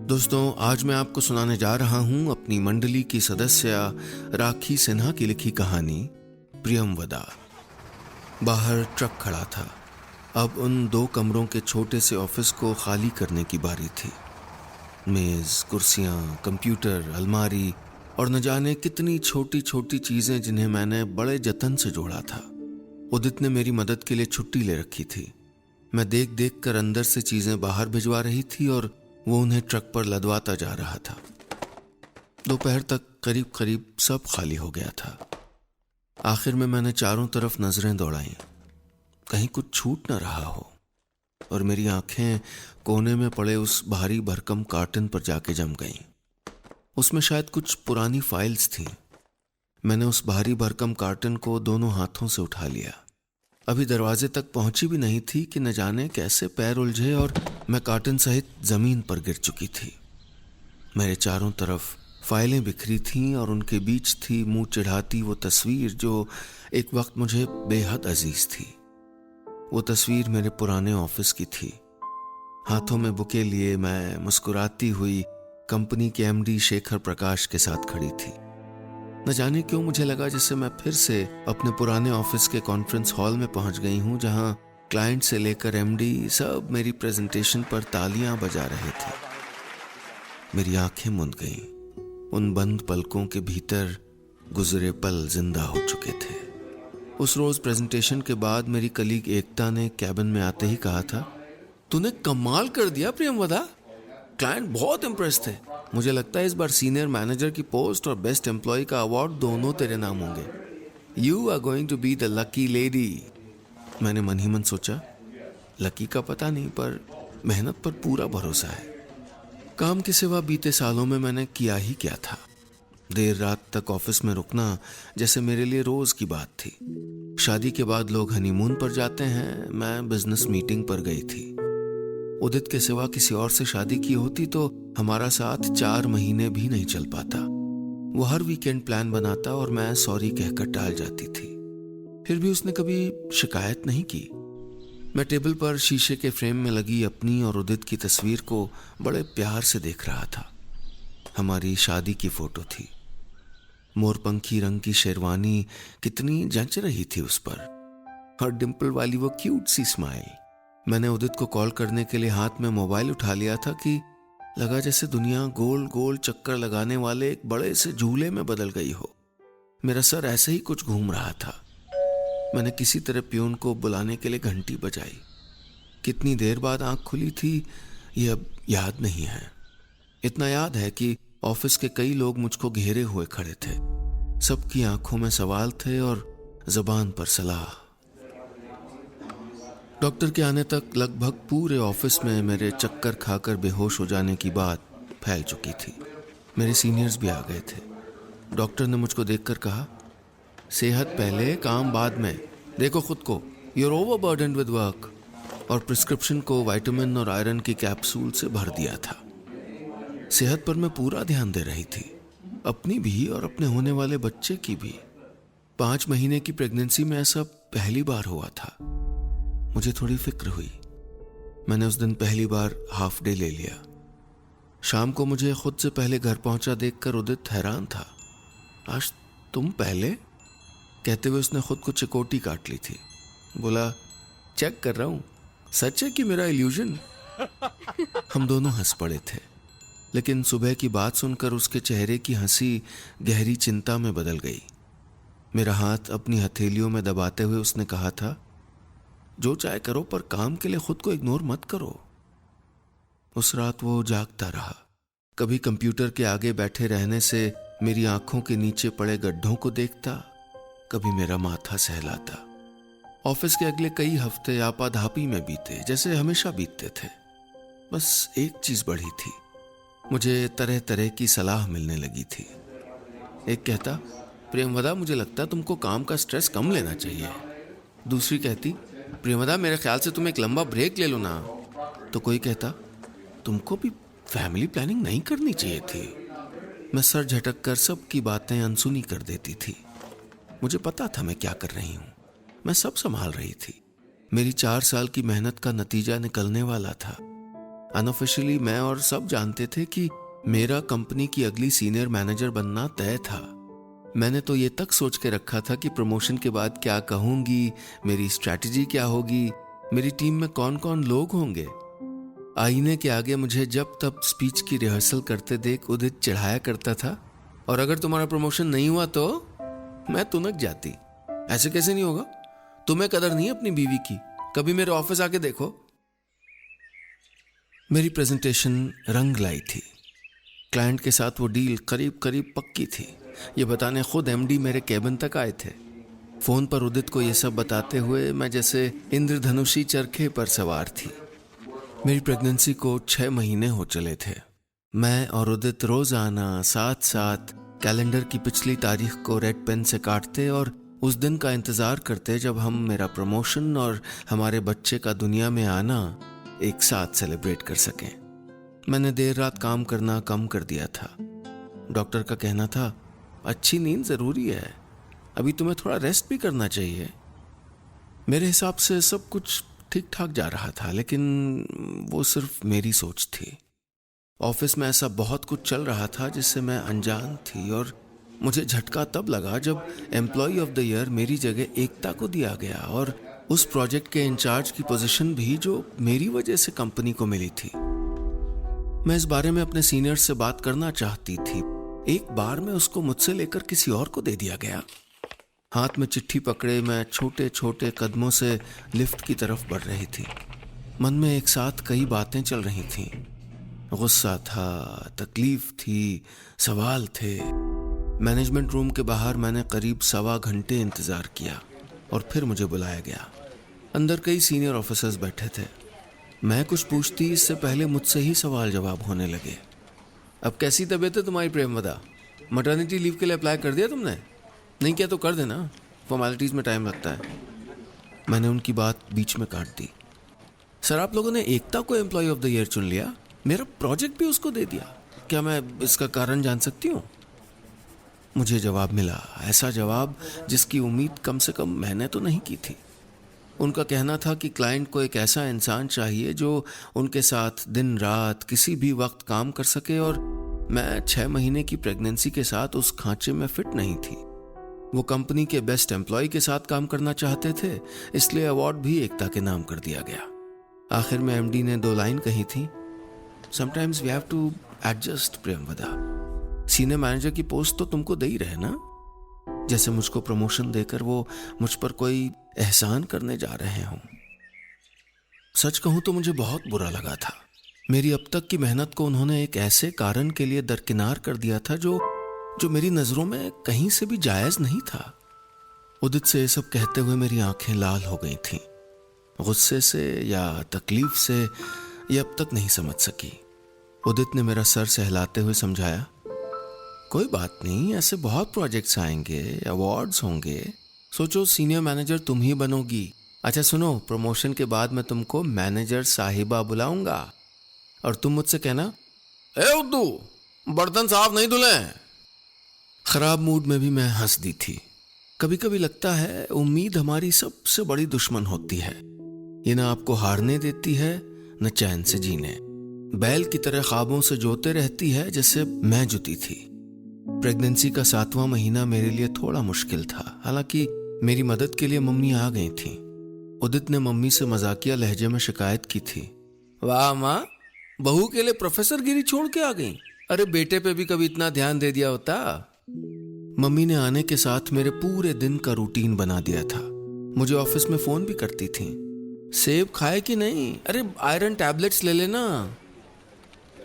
दोस्तों, आज मैं आपको सुनाने जा रहा हूं अपनी मंडली की सदस्य राखी सिन्हा की लिखी कहानी प्रियमवदा। बाहर ट्रक खड़ा था। अब उन 2 कमरों के छोटे से ऑफिस को खाली करने की बारी थी। मेज, कुर्सियां, कंप्यूटर, अलमारी और न जाने कितनी छोटी छोटी चीजें जिन्हें मैंने बड़े जतन से जोड़ा था। उदित ने मेरी मदद के लिए छुट्टी ले रखी थी। मैं देख देख कर अंदर से चीजें बाहर भिजवा रही थी और वो उन्हें ट्रक पर लदवाता जा रहा था। दोपहर तक करीब करीब सब खाली हो गया था। आखिर में मैंने चारों तरफ नजरें दौड़ाई, कहीं कुछ छूट न रहा हो, और मेरी आंखें कोने में पड़े उस भारी भरकम कार्टन पर जाके जम गईं। उसमें शायद कुछ पुरानी फाइल्स थीं। मैंने उस भारी भरकम कार्टन को दोनों हाथों से उठा लिया। अभी दरवाजे तक पहुंची भी नहीं थी कि न जाने कैसे पैर उलझे और मैं कार्टन सहित जमीन पर गिर चुकी थी। मेरे चारों तरफ फाइलें बिखरी थीं और उनके बीच थी मुंह चिढ़ाती वो तस्वीर जो एक वक्त मुझे बेहद अजीज थी। वो तस्वीर मेरे पुराने ऑफिस की थी। हाथों में बुके लिए मैं मुस्कुराती हुई कंपनी के एमडी शेखर प्रकाश के साथ खड़ी थी। न जाने क्यों मुझे लगा जैसे मैं फिर से अपने पुराने ऑफिस के कॉन्फ्रेंस हॉल में पहुंच गई हूं, जहां क्लाइंट से लेकर एमडी सब मेरी प्रेजेंटेशन पर तालियां बजा रहे थे। मेरी आंखें मुंद गईं। उन बंद पलकों के भीतर गुजरे पल जिंदा हो चुके थे। उस रोज प्रेजेंटेशन के बाद मेरी कलीग एकता ने कैबिन में आते ही कहा था, तूने कमाल कर दिया प्रियमवदा, क्लाइंट बहुत इम्प्रेस थे। मुझे लगता है इस बार सीनियर मैनेजर की पोस्ट और बेस्ट एम्प्लॉय का अवार्ड दोनों तेरे नाम होंगे। You are going to be the lucky lady. मैंने मन ही मन सोचा, लकी का पता नहीं, पर मेहनत पर पूरा भरोसा है। काम के सिवा बीते सालों में मैंने किया ही क्या था। देर रात तक ऑफिस में रुकना जैसे मेरे लिए रोज की बात थी। शादी के बाद लोग हनीमून पर जाते हैं, मैं बिजनेस मीटिंग पर गई थी। उदित के सिवा किसी और से शादी की होती तो हमारा साथ 4 महीने भी नहीं चल पाता। वो हर वीकेंड प्लान बनाता और मैं सॉरी कहकर टाल जाती थी। फिर भी उसने कभी शिकायत नहीं की। मैं टेबल पर शीशे के फ्रेम में लगी अपनी और उदित की तस्वीर को बड़े प्यार से देख रहा था। हमारी शादी की फोटो थी। मोरपंखी रंग की शेरवानी कितनी जंच रही थी उस पर, और डिंपल वाली वो क्यूट सी स्माइल। मैंने उदित को कॉल करने के लिए हाथ में मोबाइल उठा लिया था कि लगा जैसे दुनिया गोल गोल चक्कर लगाने वाले एक बड़े से झूले में बदल गई हो। मेरा सर ऐसे ही कुछ घूम रहा था। मैंने किसी तरह प्यून को बुलाने के लिए घंटी बजाई। कितनी देर बाद आंख खुली थी ये अब याद नहीं है। इतना याद है कि ऑफिस के कई लोग मुझको घेरे हुए खड़े थे। सबकी आंखों में सवाल थे और जुबान पर सलाह। डॉक्टर के आने तक लगभग पूरे ऑफिस में मेरे चक्कर खाकर बेहोश हो जाने की बात फैल चुकी थी। मेरे सीनियर्स भी आ गए थे। डॉक्टर ने मुझको देखकर कहा, सेहत पहले काम बाद में, देखो खुद को, यू आर ओवरबर्डन्ड विद वर्क, और प्रिस्क्रिप्शन को विटामिन और आयरन की कैप्सूल से भर दिया था। सेहत पर मैं पूरा ध्यान दे रही थी, अपनी भी और अपने होने वाले बच्चे की भी। 5 महीने की प्रेगनेंसी में ऐसा पहली बार हुआ था। मुझे थोड़ी फिक्र हुई। मैंने उस दिन पहली बार हाफ डे ले लिया। शाम को मुझे खुद से पहले घर पहुंचा देखकर उदित हैरान था। आज तुम पहले? कहते हुए उसने खुद को चिकोटी काट ली थी। बोला, चेक कर रहा हूं, सच है कि मेरा इल्यूजन? हम दोनों हंस पड़े थे, लेकिन सुबह की बात सुनकर उसके चेहरे की हंसी गहरी चिंता में बदल गई। मेरा हाथ अपनी हथेलियों में दबाते हुए उसने कहा था, जो चाहे करो पर काम के लिए खुद को इग्नोर मत करो। उस रात वो जागता रहा। कभी कंप्यूटर के आगे बैठे रहने से मेरी आंखों के नीचे पड़े गड्ढों को देखता, कभी मेरा माथा सहलाता। ऑफिस के अगले कई हफ्ते आपाधापी में बीते, जैसे हमेशा बीतते थे। बस एक चीज बढ़ी थी, मुझे तरह तरह की सलाह मिलने लगी थी। एक कहता, प्रियमवदा, मुझे लगता है तुमको काम का स्ट्रेस कम लेना चाहिए। दूसरी कहती, प्रियमवदा, मेरे ख्याल से तुम एक लंबा ब्रेक ले लो ना। तो कोई कहता, तुमको भी फैमिली प्लानिंग नहीं करनी चाहिए थी। मैं सर झटक कर सबकी बातें अनसुनी कर देती थी। मुझे पता था मैं क्या कर रही हूं। मैं सब संभाल रही थी। मेरी 4 साल की मेहनत का नतीजा निकलने वाला था। अनऑफिशियली मैं और सब जानते थे कि मेरा कंपनी की अगली सीनियर मैनेजर बनना तय था। मैंने तो ये तक सोच के रखा था कि प्रमोशन के बाद क्या कहूंगी, मेरी स्ट्रैटेजी क्या होगी, मेरी टीम में कौन कौन लोग होंगे। आईने के आगे मुझे जब तब स्पीच की रिहर्सल करते देख उदित चिढ़ाया करता था, और अगर तुम्हारा प्रमोशन नहीं हुआ तो मैं तुनक जाती। ऐसे कैसे नहीं होगा? तुम्हें कदर नहीं अपनी बीवी की? कभी मेरे ऑफिस आके देखो। मेरी प्रेजेंटेशन रंग लाई थी। क्लाइंट के साथ वो डील करीब करीब पक्की थी। ये बताने खुद एमडी मेरे केबिन तक आए थे। फोन पर उदित को ये सब बताते हुए मैं जैसे इंद्रधनुषी चरखे पर सवार थी। मेरी प्रेगनेंसी को 6 महीने हो चले थे। मैं और उदित रोजाना साथ साथ कैलेंडर की पिछली तारीख को रेड पेन से काटते और उस दिन का इंतजार करते जब हम मेरा प्रमोशन और हमारे बच्चे का दुनिया में आना एक साथ सेलिब्रेट कर सकें। मैंने देर रात काम करना कम कर दिया था। डॉक्टर का कहना था अच्छी नींद जरूरी है, अभी तुम्हें थोड़ा रेस्ट भी करना चाहिए। मेरे हिसाब से सब कुछ ठीक ठाक जा रहा था, लेकिन वो सिर्फ मेरी सोच थी। ऑफिस में ऐसा बहुत कुछ चल रहा था जिससे मैं अनजान थी, और मुझे झटका तब लगा जब एम्प्लॉय ऑफ द ईयर मेरी जगह एकता को दिया गया, और उस प्रोजेक्ट के इंचार्ज की पोजीशन भी जो मेरी वजह से कंपनी को मिली थी। मैं इस बारे में अपने सीनियर से बात करना चाहती थी। एक बार में उसको मुझसे लेकर किसी और को दे दिया गया। हाथ में चिट्ठी पकड़े मैं छोटे छोटे कदमों से लिफ्ट की तरफ बढ़ रही थी। मन में एक साथ कई बातें चल रही थीं। गुस्सा था, तकलीफ थी, सवाल थे। मैनेजमेंट रूम के बाहर मैंने करीब 1.25 घंटे इंतजार किया और फिर मुझे बुलाया गया। अंदर कई सीनियर ऑफिसर्स बैठे थे। मैं कुछ पूछती इससे पहले मुझसे ही सवाल जवाब होने लगे। अब कैसी तबीयत है तुम्हारी प्रेमवदा? मटर्निटी लीव के लिए अप्लाई कर दिया तुमने? नहीं किया तो कर देना, फॉर्मेलिटीज में टाइम लगता है। मैंने उनकी बात बीच में काट दी। सर, आप लोगों ने एकता को एम्प्लॉय ऑफ द ईयर चुन लिया, मेरा प्रोजेक्ट भी उसको दे दिया, क्या मैं इसका कारण जान सकती हूँ? मुझे जवाब मिला, ऐसा जवाब जिसकी उम्मीद कम से कम मैंने तो नहीं की थी। उनका कहना था कि क्लाइंट को एक ऐसा इंसान चाहिए जो उनके साथ दिन रात किसी भी वक्त काम कर सके, और मैं 6 महीने की प्रेगनेंसी के साथ उस खांचे में फिट नहीं थी। वो कंपनी के बेस्ट एम्प्लॉय के साथ काम करना चाहते थे, इसलिए अवार्ड भी एकता के नाम कर दिया गया। आखिर में एमडी ने 2 लाइन कही थी, sometimes we have to adjust Premvada. Senior manager की पोस्ट तो तुमको दे ही रहे ना, जैसे मुझको प्रमोशन देकर वो मुझ पर कोई एहसान करने जा रहे हों। सच कहूं तो मुझे बहुत बुरा लगा था। मेरी अब तक की मेहनत को उन्होंने एक ऐसे कारण के लिए दरकिनार कर दिया था जो मेरी नजरों में कहीं से भी जायज नहीं था। उदित से ये सब कहते हुए मेरी आंखें लाल हो गई थीं। गुस्से से या तकलीफ से ये अब तक नहीं समझ सकी। उदित ने मेरा सर सहलाते हुए समझाया, कोई बात नहीं, ऐसे बहुत प्रोजेक्ट्स आएंगे, अवार्ड्स होंगे, सोचो सीनियर मैनेजर तुम ही बनोगी। अच्छा सुनो, प्रमोशन के बाद मैं तुमको मैनेजर साहिबा बुलाऊंगा और तुम मुझसे कहना, ए उद्दू, बर्तन साफ नहीं धुले। खराब मूड में भी मैं हंस दी थी। कभी कभी लगता है उम्मीद हमारी सबसे बड़ी दुश्मन होती है। ये ना आपको हारने देती है न चैन से जीने। बैल की तरह ख्वाबों से जोते रहती है जैसे मैं जुती थी। प्रेगनेंसी का 7वां महीना मेरे लिए थोड़ा मुश्किल था। हालांकि मेरी मदद के लिए मम्मी आ गई थी। उदित ने मम्मी से मजाकिया लहजे में शिकायत की थी, वाह माँ, बहू के लिए प्रोफेसर गिरी छोड़ के आ गई। अरे बेटे पे भी कभी इतना ध्यान दे दिया होता। मम्मी ने आने के साथ मेरे पूरे दिन का रूटीन बना दिया था। मुझे ऑफिस में फोन भी करती थी, सेब खाए कि नहीं, अरे आयरन टैबलेट्स ले लेना।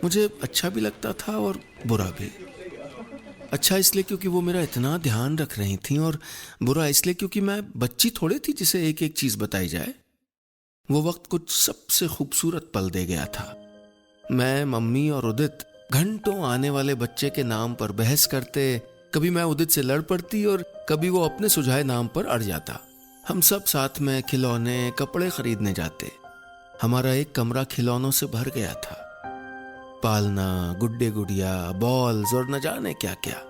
मुझे अच्छा भी लगता था और बुरा भी। अच्छा इसलिए क्योंकि वो मेरा इतना ध्यान रख रही थी, और बुरा इसलिए क्योंकि मैं बच्ची थोड़ी थी जिसे एक एक चीज बताई जाए। वो वक्त कुछ सबसे खूबसूरत पल दे गया था। मैं, मम्मी और उदित घंटों आने वाले बच्चे के नाम पर बहस करते। कभी मैं उदित से लड़ पड़ती और कभी वो अपने सुझाए नाम पर अड़ जाता। हम सब साथ में खिलौने, कपड़े खरीदने जाते। हमारा एक कमरा खिलौनों से भर गया था। पालना, गुड्डे गुड़िया, बॉल्स और न जाने क्या क्या।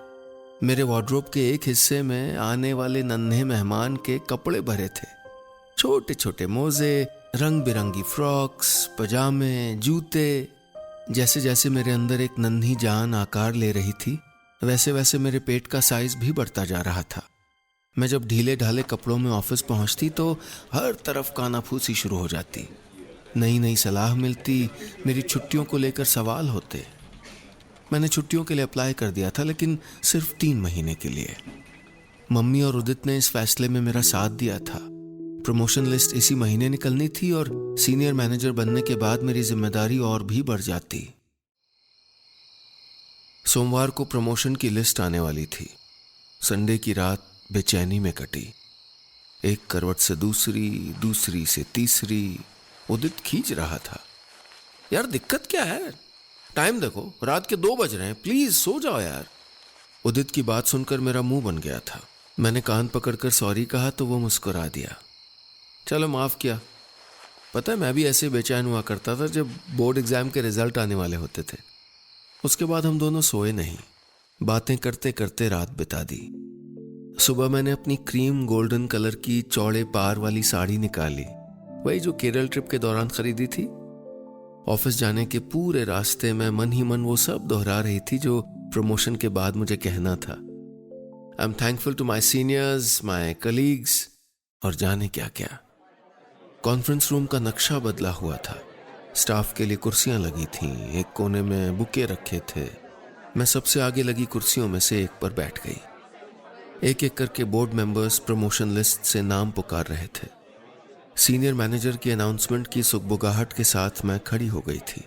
मेरे वार्डरोब के एक हिस्से में आने वाले नन्हे मेहमान के कपड़े भरे थे। छोटे छोटे मोजे, रंग बिरंगी फ्रॉक्स, पजामे, जूते। जैसे जैसे मेरे अंदर एक नन्ही जान आकार ले रही थी, वैसे वैसे मेरे पेट का साइज भी बढ़ता जा रहा था। मैं जब ढीले ढाले कपड़ों में ऑफिस पहुंचती तो हर तरफ कानाफूसी शुरू हो जाती। नई नई सलाह मिलती, मेरी छुट्टियों को लेकर सवाल होते। मैंने छुट्टियों के लिए अप्लाई कर दिया था, लेकिन सिर्फ 3 महीने के लिए। मम्मी और उदित ने इस फैसले में मेरा साथ दिया था। प्रमोशन लिस्ट इसी महीने निकलनी थी और सीनियर मैनेजर बनने के बाद मेरी जिम्मेदारी और भी बढ़ जाती। सोमवार को प्रमोशन की लिस्ट आने वाली थी। संडे की रात बेचैनी में कटी। एक करवट से दूसरी, दूसरी से तीसरी। उदित खींच रहा था, यार दिक्कत क्या है? टाइम देखो, रात के 2 बज रहे हैं, प्लीज सो जाओ यार। उदित की बात सुनकर मेरा मुंह बन गया था। मैंने कान पकड़कर सॉरी कहा तो वो मुस्कुरा दिया। चलो माफ किया। पता है, मैं भी ऐसे बेचैन हुआ करता था जब बोर्ड एग्जाम के रिजल्ट आने वाले होते थे। उसके बाद हम दोनों सोए नहीं, बातें करते करते रात बिता दी। सुबह मैंने अपनी क्रीम गोल्डन कलर की चौड़े पार वाली साड़ी निकाली, वही जो केरल ट्रिप के दौरान खरीदी थी। ऑफिस जाने के पूरे रास्ते में मन ही मन वो सब दोहरा रही थी जो प्रमोशन के बाद मुझे कहना था। I am thankful to my seniors, my colleagues, और जाने क्या क्या। कॉन्फ्रेंस रूम का नक्शा बदला हुआ था। स्टाफ के लिए कुर्सियां लगी थीं, एक कोने में बुके रखे थे। मैं सबसे आगे लगी कुर्सियों में से एक पर बैठ गई। एक एक करके बोर्ड मेंबर्स प्रमोशन लिस्ट से नाम पुकार रहे थे। सीनियर मैनेजर की अनाउंसमेंट की सुगबुगाहट के साथ मैं खड़ी हो गई थी।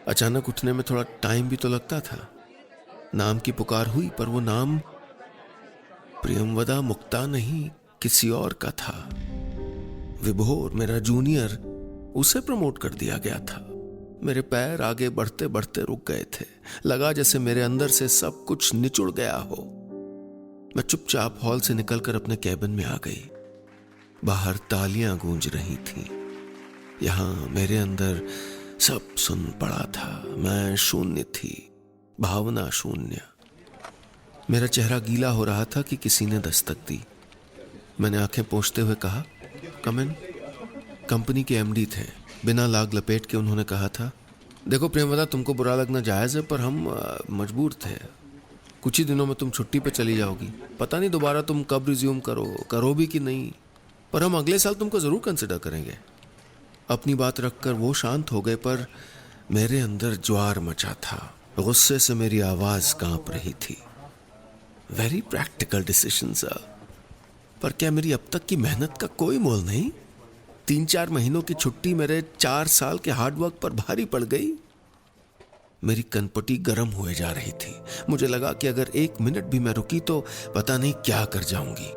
अचानक उठने में थोड़ा टाइम भी तो लगता था। नाम की पुकार हुई, पर वो नाम प्रियमवदा मुक्ता नहीं, किसी और का था। विभोर, मेरा जूनियर, उसे प्रमोट कर दिया गया था। मेरे पैर आगे बढ़ते बढ़ते रुक गए थे। लगा जैसे मेरे अंदर से सब कुछ निचुड़ गया हो। मैं चुपचाप हॉल से निकलकर अपने कैबिन में आ गई। बाहर तालियां गूंज रही थीं। यहां मेरे अंदर सब सुन पड़ा था। मैं शून्य थी, भावना शून्य। मेरा चेहरा गीला हो रहा था कि किसी ने दस्तक दी। मैंने आंखें पोंछते हुए कहा, कम इन। कंपनी के एमडी थे। बिना लाग लपेट के उन्होंने कहा था, देखो प्रेमवदा, तुमको बुरा लगना जायज है, पर हम मजबूर थे। कुछ ही दिनों में तुम छुट्टी पे चली जाओगी। पता नहीं दोबारा तुम कब रिज्यूम करो भी कि नहीं, पर हम अगले साल तुमको जरूर कंसिडर करेंगे। अपनी बात रखकर वो शांत हो गए, पर मेरे अंदर ज्वार मचा था। गुस्से से मेरी आवाज कांप रही थी। वेरी प्रैक्टिकल डिसीजन सर, पर क्या मेरी अब तक की मेहनत का कोई मोल नहीं? 3-4 महीनों की छुट्टी मेरे 4 साल के हार्डवर्क पर भारी पड़ गई। मेरी कनपटी गर्म हुए जा रही थी। मुझे लगा कि अगर 1 मिनट भी मैं रुकी तो पता नहीं क्या कर जाऊंगी।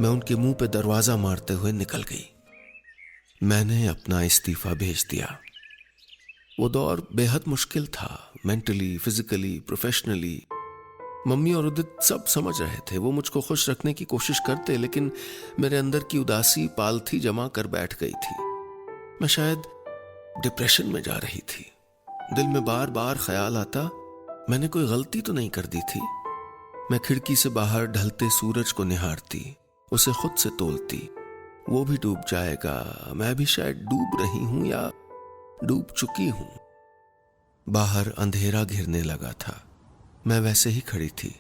मैं उनके मुंह पे दरवाजा मारते हुए निकल गई। मैंने अपना इस्तीफा भेज दिया। वो दौर बेहद मुश्किल था, मेंटली, फिजिकली, प्रोफेशनली। मम्मी और उदित सब समझ रहे थे। वो मुझको खुश रखने की कोशिश करते, लेकिन मेरे अंदर की उदासी पालथी जमा कर बैठ गई थी। मैं शायद डिप्रेशन में जा रही थी। दिल में बार बार ख्याल आता, मैंने कोई गलती तो नहीं कर दी थी। मैं खिड़की से बाहर ढलते सूरज को निहारती, उसे खुद से तोलती। वो भी डूब जाएगा, मैं भी शायद डूब रही हूं या डूब चुकी हूं। बाहर अंधेरा घिरने लगा था। मैं वैसे ही खड़ी थी।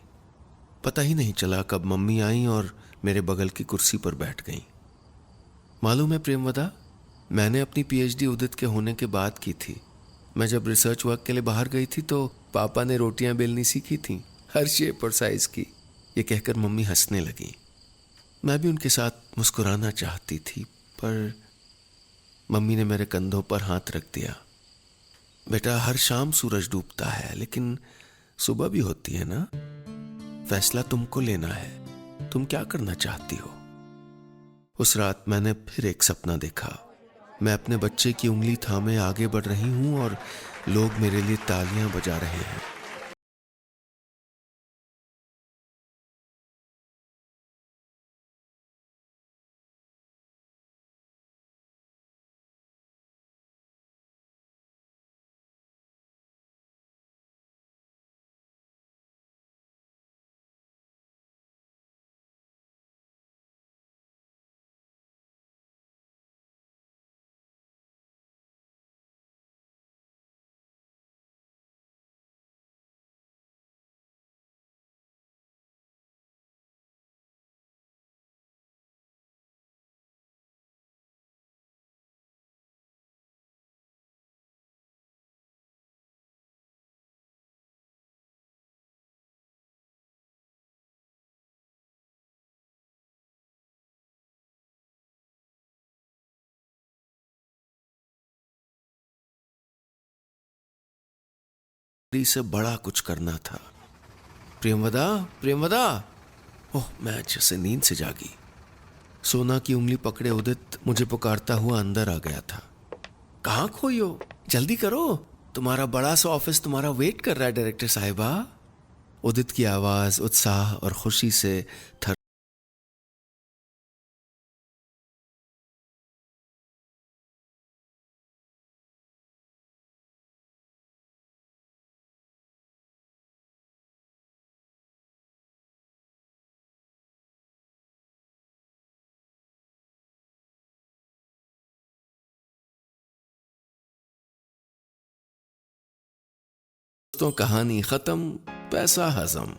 पता ही नहीं चला कब मम्मी आई और मेरे बगल की कुर्सी पर बैठ गईं। मालूम है प्रेमवदा, मैंने अपनी पीएचडी उदित के होने के बाद की थी। मैं जब रिसर्च वर्क के लिए बाहर गई थी तो पापा ने रोटियां बेलनी सीखी थी, हर शेप और साइज की। ये कहकर मम्मी हंसने लगी। मैं भी उनके साथ मुस्कुराना चाहती थी, पर मम्मी ने मेरे कंधों पर हाथ रख दिया। बेटा, हर शाम सूरज डूबता है, लेकिन सुबह भी होती है ना। फैसला तुमको लेना है, तुम क्या करना चाहती हो। उस रात मैंने फिर एक सपना देखा। मैं अपने बच्चे की उंगली थामे आगे बढ़ रही हूं और लोग मेरे लिए तालियां बजा रहे हैं। से बड़ा कुछ करना था। प्रियमवदा, प्रियमवदा। ओह, मैं अच्छे से नींद से जागी। सोना की उंगली पकड़े उदित मुझे पुकारता हुआ अंदर आ गया था। कहाँ खोई हो? जल्दी करो, तुम्हारा बड़ा सा ऑफिस तुम्हारा वेट कर रहा है डायरेक्टर साहिबा। उदित की आवाज उत्साह और खुशी से थर दोस्तों, कहानी खत्म, पैसा हजम।